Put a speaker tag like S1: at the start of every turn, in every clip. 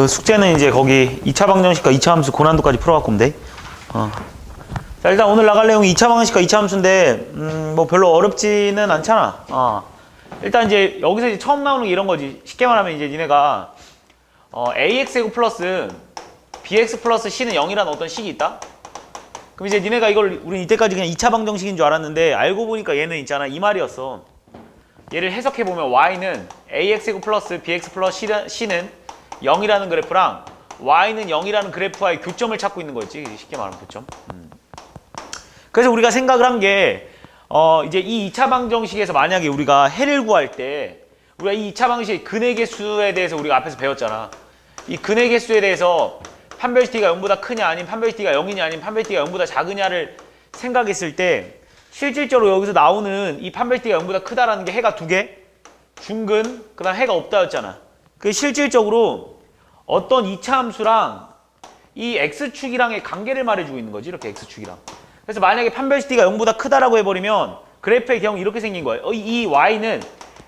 S1: 그 숙제는 이제 거기 2차 방정식과 2차 함수 고난도까지 풀어갖고 오면 돼. 자, 일단 오늘 나갈 내용이 2차 방정식과 2차 함수인데 뭐 별로 어렵지는 않잖아. 일단 이제 여기서 이제 처음 나오는 게 이런 거지. 쉽게 말하면 이제 니네가 ax제곱 플러스 bx 플러스 c는 0이라는 어떤 식이 있다? 그럼 이제 니네가 이걸 우린 이때까지 그냥 2차 방정식인 줄 알았는데 알고 보니까 얘는 있잖아. 이 말이었어. 얘를 해석해보면 y는 ax제곱 플러스 bx 플러스 c는 0이라는 그래프랑 y는 0이라는 그래프와의 교점을 찾고 있는 거였지. 쉽게 말하면 교점. 그래서 우리가 생각을 한 게 이제 이 2차 방정식에서 만약에 우리가 해를 구할 때 우리가 이 2차 방정식 근의 개수에 대해서 우리가 앞에서 배웠잖아. 이 근의 개수에 대해서 판별식 t가 0보다 크냐 아니면 판별식 t가 0이냐 아니면 판별식 t가 0보다 작으냐를 생각했을 때 실질적으로 여기서 나오는 이 판별식 t가 0보다 크다라는 게 해가 두 개, 중근, 그 다음 해가 없다였잖아. 그 실질적으로 어떤 2차 함수랑 이 x축이랑의 관계를 말해주고 있는 거지. 이렇게 x축이랑. 그래서 만약에 판별식 t가 0보다 크다라고 해버리면 그래프의 경우 이렇게 생긴 거예요. 이 y는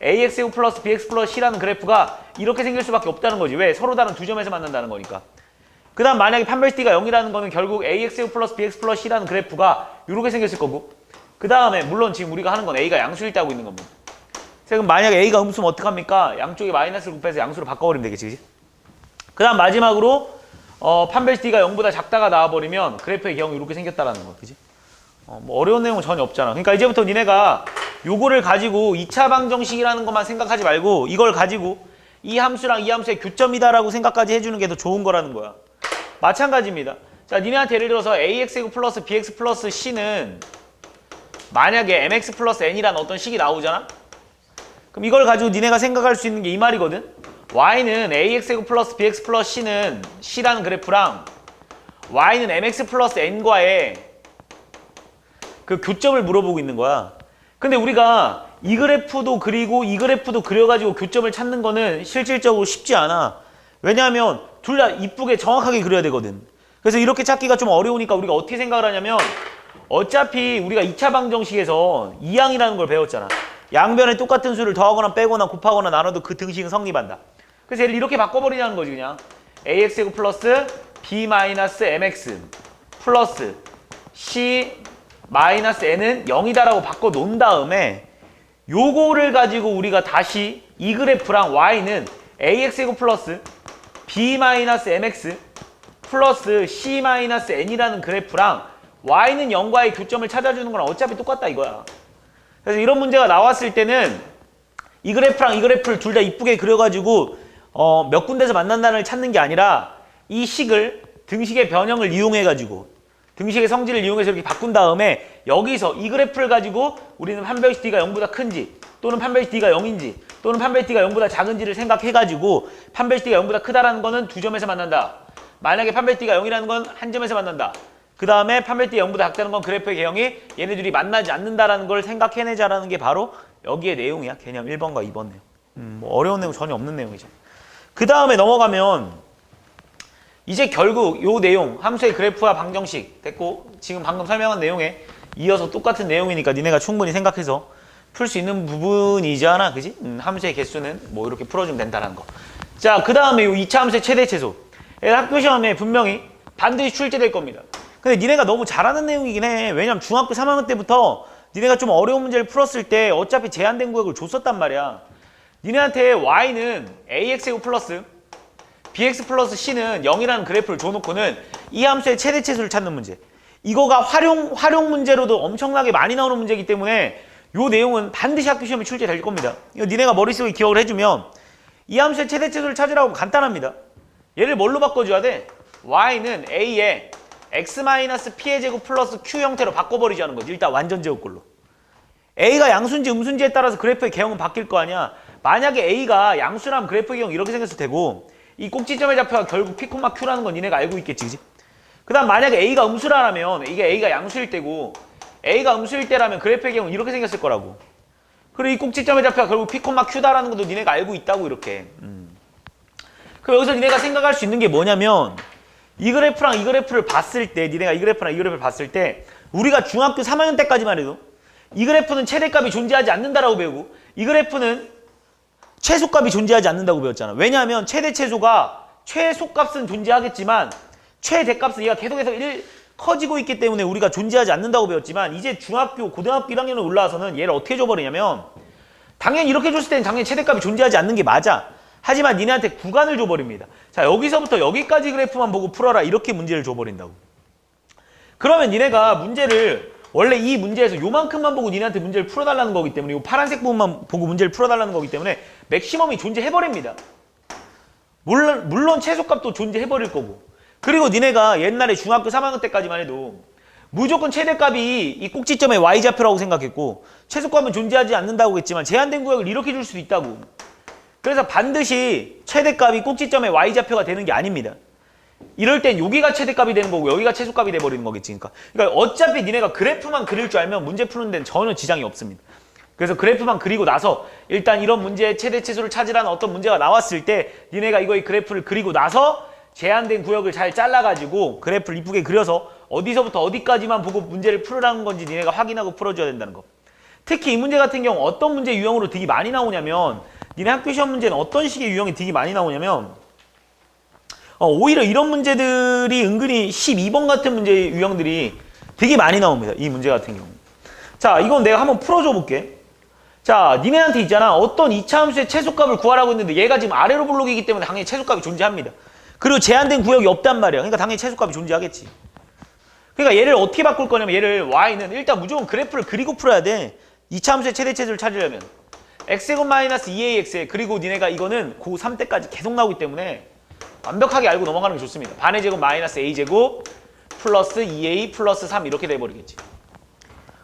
S1: ax제곱 플러스 bx 플러스 c라는 그래프가 이렇게 생길 수밖에 없다는 거지. 왜? 서로 다른 두 점에서 만난다는 거니까. 그 다음 만약에 판별식 t가 0이라는 거는 결국 ax제곱 플러스 bx 플러스 c라는 그래프가 이렇게 생겼을 거고, 그 다음에 물론 지금 우리가 하는 건 a가 양수일 때 하고 있는 겁니다. 그럼 만약에 a가 음수면 어떡합니까? 양쪽에 마이너스를 곱해서 양수로 바꿔버리면 되겠지, 그치? 그 다음 마지막으로 판별식 t가 0보다 작다가 나와버리면 그래프의 경우 이렇게 생겼다라는 거, 그치? 뭐 어려운 내용은 전혀 없잖아. 그러니까 이제부터 니네가 요거를 가지고 2차 방정식이라는 것만 생각하지 말고 이걸 가지고 이 함수랑 이 함수의 교점이다라고 생각까지 해주는 게 더 좋은 거라는 거야. 마찬가지입니다. 자, 니네한테 예를 들어서 ax제곱 플러스 bx 플러스 c는 만약에 mx 플러스 n이라는 어떤 식이 나오잖아? 그럼 이걸 가지고 니네가 생각할 수 있는 게 이 말이거든? y는 ax제곱 플러스 bx 플러스 c는 c라는 그래프랑 y는 mx 플러스 n과의 그 교점을 물어보고 있는 거야. 근데 우리가 이 그래프도 그리고 이 그래프도 그려가지고 교점을 찾는 거는 실질적으로 쉽지 않아. 왜냐하면 둘 다 이쁘게 정확하게 그려야 되거든. 그래서 이렇게 찾기가 좀 어려우니까 우리가 어떻게 생각을 하냐면 어차피 우리가 2차 방정식에서 이항이라는 걸 배웠잖아. 양변에 똑같은 수를 더하거나 빼거나 곱하거나 나눠도 그 등식은 성립한다. 그래서 얘를 이렇게 바꿔버리자는 거지 그냥. ax제곱 플러스 b 마이너스 mx 플러스 c 마이너스 n은 0이다라고 바꿔 놓은 다음에 요거를 가지고 우리가 다시 이 그래프랑 y는 ax제곱 플러스 b 마이너스 mx 플러스 c 마이너스 n이라는 그래프랑 y는 0과의 교점을 찾아주는 거랑 어차피 똑같다 이거야. 그래서 이런 문제가 나왔을 때는 이 그래프랑 이 그래프를 둘 다 이쁘게 그려가지고 몇 군데서 만난다는 걸 찾는 게 아니라 이 식을 등식의 변형을 이용해가지고 등식의 성질을 이용해서 이렇게 바꾼 다음에 여기서 이 그래프를 가지고 우리는 판별식 t가 0보다 큰지 또는 판별식 t가 0인지 또는 판별식 t가 0보다 작은지를 생각해가지고 판별식 t가 0보다 크다라는 거는 두 점에서 만난다. 만약에 판별식 t가 0이라는 건 한 점에서 만난다. 그 다음에 판별식 t가 0보다 작다는 건 그래프의 개형이 얘네들이 만나지 않는다라는 걸 생각해내자라는 게 바로 여기의 내용이야. 개념 1번과 2번 내용. 뭐 어려운 내용 전혀 없는 내용이죠. 그 다음에 넘어가면 이제 결국 요 내용, 함수의 그래프와 방정식 됐고 지금 방금 설명한 내용에 이어서 똑같은 내용이니까 니네가 충분히 생각해서 풀 수 있는 부분이잖아, 그지? 함수의 개수는 뭐 이렇게 풀어주면 된다는 거. 자, 그 다음에 요 2차 함수의 최대 최소. 학교 시험에 분명히 반드시 출제될 겁니다. 근데 니네가 너무 잘하는 내용이긴 해. 왜냐면 중학교 3학년 때부터 니네가 좀 어려운 문제를 풀었을 때 어차피 제한된 구역을 줬었단 말이야. 니네한테 y는 ax제곱 플러스 bx 플러스 c는 0이라는 그래프를 줘놓고는 이 함수의 최대 최소를 찾는 문제. 이거가 활용 문제로도 엄청나게 많이 나오는 문제이기 때문에 이 내용은 반드시 학교 시험에 출제될 겁니다. 이거 니네가 머릿속에 기억을 해주면 이 함수의 최대 최소를 찾으라고 간단합니다. 얘를 뭘로 바꿔줘야 돼? y는 a에 x-p의 제곱 플러스 q 형태로 바꿔버리자는 거지. 일단 완전 제곱꼴로. a가 양수인지 음수인지에 따라서 그래프의 개형은 바뀔 거 아니야. 만약에 a가 양수라면 그래프의 개형 이렇게 생겼을 테고 이 꼭지점의 좌표가 결국 p, q라는 건 니네가 알고 있겠지, 그지? 그 다음 만약에 a가 음수라면 이게 a가 양수일 때고 a가 음수일 때라면 그래프의 경우 이렇게 생겼을 거라고. 그리고 이 꼭지점의 좌표가 결국 p, q다라는 것도 니네가 알고 있다고 이렇게. 그럼 여기서 니네가 생각할 수 있는 게 뭐냐면 이 그래프랑 이 그래프를 봤을 때 니네가 이 그래프랑 이 그래프를 봤을 때 우리가 중학교 3학년 때까지만 해도 이 그래프는 최대값이 존재하지 않는다라고 배우고 이 그래프는 최소값이 존재하지 않는다고 배웠잖아. 왜냐하면 최대 최소가 최소값은 존재하겠지만 최대값은 얘가 계속해서 커지고 있기 때문에 우리가 존재하지 않는다고 배웠지만 이제 중학교, 고등학교 1학년에 올라와서는 얘를 어떻게 줘버리냐면 당연히 이렇게 줬을 때는 당연히 최대값이 존재하지 않는 게 맞아. 하지만 니네한테 구간을 줘버립니다. 자, 여기서부터 여기까지 그래프만 보고 풀어라. 이렇게 문제를 줘버린다고. 그러면 니네가 문제를 원래 이 문제에서 요만큼만 보고 니네한테 문제를 풀어달라는 거기 때문에 이 파란색 부분만 보고 문제를 풀어달라는 거기 때문에 맥시멈이 존재해버립니다. 물론 최소값도 존재해버릴 거고. 그리고 니네가 옛날에 중학교 3학년 때까지만 해도 무조건 최대값이 이 꼭지점의 y좌표라고 생각했고 최소값은 존재하지 않는다고 했지만 제한된 구역을 이렇게 줄 수도 있다고. 그래서 반드시 최대값이 꼭지점의 y좌표가 되는 게 아닙니다. 이럴 땐 여기가 최대값이 되는 거고 여기가 최소값이 돼버리는 거겠지. 그러니까 어차피 니네가 그래프만 그릴 줄 알면 문제 푸는 데는 전혀 지장이 없습니다. 그래서 그래프만 그리고 나서 일단 이런 문제의 최대 최소를 찾으라는 어떤 문제가 나왔을 때 니네가 이거의 그래프를 그리고 나서 제한된 구역을 잘 잘라가지고 그래프를 이쁘게 그려서 어디서부터 어디까지만 보고 문제를 풀으라는 건지 니네가 확인하고 풀어줘야 된다는 거. 특히 이 문제 같은 경우 어떤 문제 유형으로 되게 많이 나오냐면 니네 학교 시험 문제는 어떤 식의 유형이 되게 많이 나오냐면 오히려 이런 문제들이 은근히 12번 같은 문제 유형들이 되게 많이 나옵니다. 이 문제 같은 경우. 자, 이건 내가 한번 풀어줘 볼게. 자, 니네한테 있잖아. 어떤 2차 함수의 최소값을 구하라고 했는데 얘가 지금 아래로 블록이기 때문에 당연히 최소값이 존재합니다. 그리고 제한된 구역이 없단 말이야. 그러니까 당연히 최소값이 존재하겠지. 그러니까 얘를 어떻게 바꿀 거냐면 얘를 y는 일단 무조건 그래프를 그리고 풀어야 돼. 2차 함수의 최대 최소를 찾으려면. x제곱 마이너스 2ax 그리고 니네가 이거는 고3 때까지 계속 나오기 때문에 완벽하게 알고 넘어가는 게 좋습니다. 반의 제곱 마이너스 a제곱 플러스 2a 플러스 3 이렇게 돼버리겠지.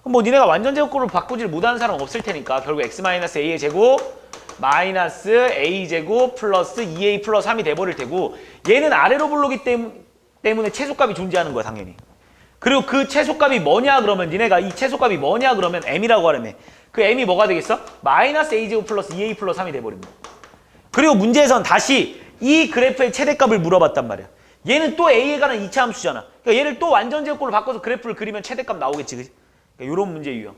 S1: 그럼 뭐 니네가 완전 제곱꼴로 바꾸지를 못하는 사람은 없을 테니까 결국 x 마이너스 a의 제곱 마이너스 a제곱 플러스 2a 플러스 3이 돼버릴 테고 얘는 아래로 블록이기 때문에 최소값이 존재하는 거야 당연히. 그리고 그 최소값이 뭐냐 그러면 니네가 이 최소값이 뭐냐 그러면 m이라고 하려면 그 m이 뭐가 되겠어? 마이너스 a제곱 플러스 2a 플러스 3이 돼버린 거야. 그리고 문제에선 다시 이 그래프의 최대값을 물어봤단 말이야. 얘는 또 a에 관한 2차 함수잖아. 그러니까 얘를 또 완전 제곱꼴로 바꿔서 그래프를 그리면 최대값 나오겠지. 그치? 그러니까 이런 문제 유형.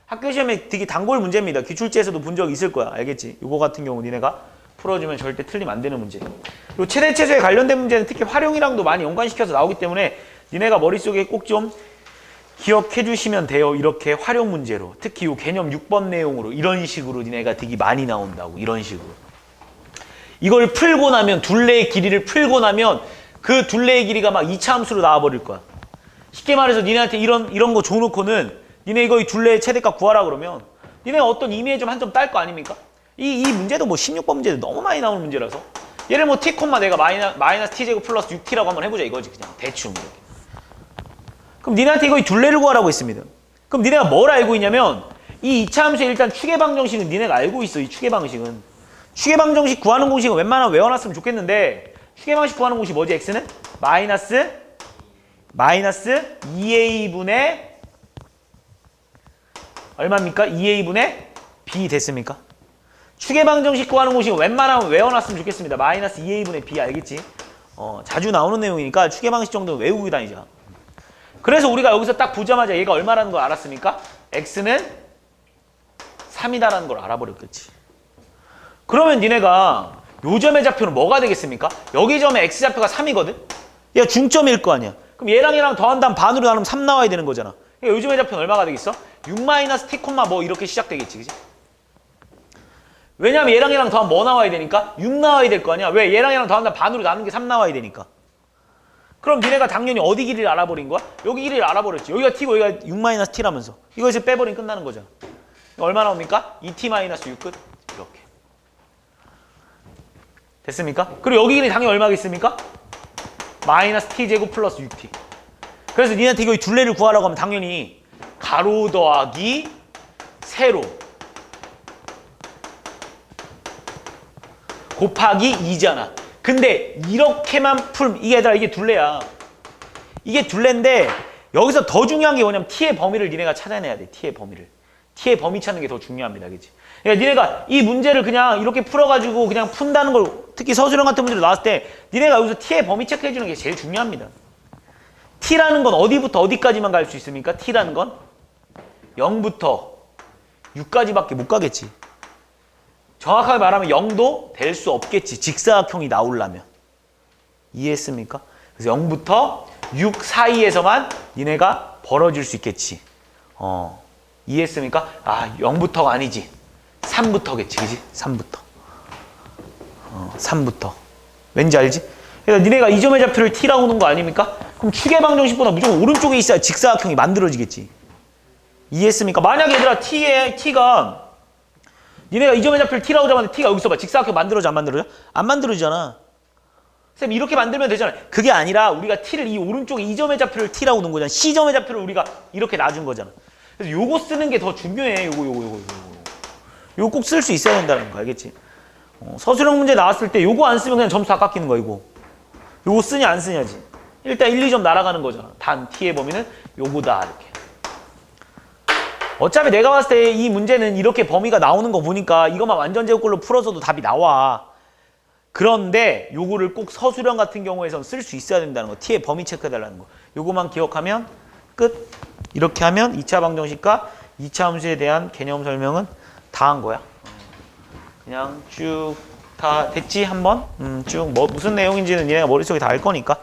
S1: 학교 시험에 되게 단골 문제입니다. 기출지에서도 본 적 있을 거야. 알겠지? 이거 같은 경우 니네가 풀어주면 절대 틀리면 안 되는 문제. 요 최대 최소에 관련된 문제는 특히 활용이랑도 많이 연관시켜서 나오기 때문에 니네가 머릿속에 꼭 좀 기억해 주시면 돼요. 이렇게 활용 문제로. 특히 요 개념 6번 내용으로 이런 식으로 니네가 되게 많이 나온다고. 이런 식으로. 이걸 풀고 나면 둘레의 길이를 풀고 나면 그 둘레의 길이가 막 2차 함수로 나와버릴 거야. 쉽게 말해서 니네한테 이런 거 줘놓고는 니네 이거 이 둘레의 최대값 구하라 그러면 니네가 어떤 임의의 점 한 점 딸 거 아닙니까? 이 문제도 뭐 16번 문제도 너무 많이 나오는 문제라서 얘를 뭐 t, 내가 마이너스 t제곱 플러스 6t라고 한번 해보자 이거지 그냥 대충 이렇게. 그럼 니네한테 이거 이 둘레를 구하라고 했습니다. 그럼 니네가 뭘 알고 있냐면 이 2차 함수의 일단 추계방 정식은 니네가 알고 있어. 이 추계방식은. 추계방 정식 구하는 공식은 웬만하면 외워놨으면 좋겠는데 추계방식 구하는 공식 뭐지? x는? 마이너스 2a분의 얼마입니까? 2a분의 b 됐습니까? 추계방 정식 구하는 공식은 웬만하면 외워놨으면 좋겠습니다. 마이너스 2a분의 b 알겠지? 자주 나오는 내용이니까 추계방식 정도는 외우고 다니자. 그래서 우리가 여기서 딱 보자마자 얘가 얼마라는 걸 알았습니까? x는 3이다라는 걸 알아버렸겠지. 그러면 니네가 요 점의 좌표는 뭐가 되겠습니까? 여기 점의 x좌표가 3이거든? 얘가 중점일 거 아니야. 그럼 얘랑 더한다면 반으로 나누면 3 나와야 되는 거잖아. 그러니까 요 점의 좌표는 얼마가 되겠어? 6-t, 뭐 이렇게 시작되겠지. 그치? 왜냐면 얘랑 더하면 뭐 나와야 되니까? 6 나와야 될 거 아니야. 왜? 얘랑 더한다면 반으로 나누는 게 3 나와야 되니까. 그럼 니네가 당연히 어디 길이를 알아버린 거야? 여기 길이를 알아버렸지. 여기가 t고 여기가 6-t라면서. 이거 이제 빼버리면 끝나는 거잖아. 얼마 나옵니까? 2t-6 끝. 이렇게. 됐습니까? 그리고 여기 길이 당연히 얼마겠습니까? 마이너스 t제곱 플러스 6t. 그래서 니네한테 이거 둘레를 구하라고 하면 당연히 가로 더하기 세로 곱하기 2잖아. 근데 이렇게만 풀면 이게 둘레야. 이게 둘레인데 여기서 더 중요한 게 뭐냐면 t의 범위를 니네가 찾아내야 돼. t의 범위를. t의 범위 찾는 게 더 중요합니다. 그치? 그러니까 니네가 이 문제를 그냥 이렇게 풀어가지고 그냥 푼다는 걸 특히 서술형 같은 문제로 나왔을 때 니네가 여기서 t의 범위 체크해주는 게 제일 중요합니다. t라는 건 어디부터 어디까지만 갈 수 있습니까? t라는 건 0부터 6까지밖에 못 가겠지. 정확하게 말하면 0도 될 수 없겠지. 직사각형이 나오려면. 이해했습니까? 그래서 0부터 6 사이에서만 니네가 벌어질 수 있겠지. 이해했습니까? 아, 0부터가 아니지. 3부터겠지, 그지? 3부터. 3부터. 왠지 알지? 그래서 니네가 이 점의 좌표를 t라고 하는 거 아닙니까? 그럼 축의 방정식보다 무조건 오른쪽에 있어야 직사각형이 만들어지겠지. 이해했습니까? 만약에 얘들아 t가 니네가 이 점의 좌표를 t라고 잡았는데 t가 여기서 봐. 직사각형 만들어져 안 만들어져? 안 만들어지잖아. 쌤 이렇게 만들면 되잖아. 그게 아니라 우리가 t를 이 오른쪽에 이 점의 좌표를 t라고 놓은 거잖아. c점의 좌표를 우리가 이렇게 놔준 거잖아. 그래서 요거 쓰는 게 더 중요해. 요거 꼭 쓸 수 있어야 된다는 거 알겠지? 서술형 문제 나왔을 때 요거 안 쓰면 그냥 점수 다 깎이는 거야 이거. 요거 쓰냐 안 쓰냐지. 일단 1, 2점 날아가는 거잖아. 단 t의 범위는 요거다 이렇게. 어차피 내가 봤을 때 이 문제는 이렇게 범위가 나오는 거 보니까 이것만 완전제곱꼴로 풀어서도 답이 나와. 그런데 요거를 꼭 서술형 같은 경우에선 쓸 수 있어야 된다는 거. t의 범위 체크해달라는 거. 요거만 기억하면 끝. 이렇게 하면 2차 방정식과 2차 함수에 대한 개념 설명은 다 한 거야. 그냥 쭉 다 됐지 한번? 쭉 뭐 무슨 내용인지는 얘네가 머릿속에 다 알 거니까.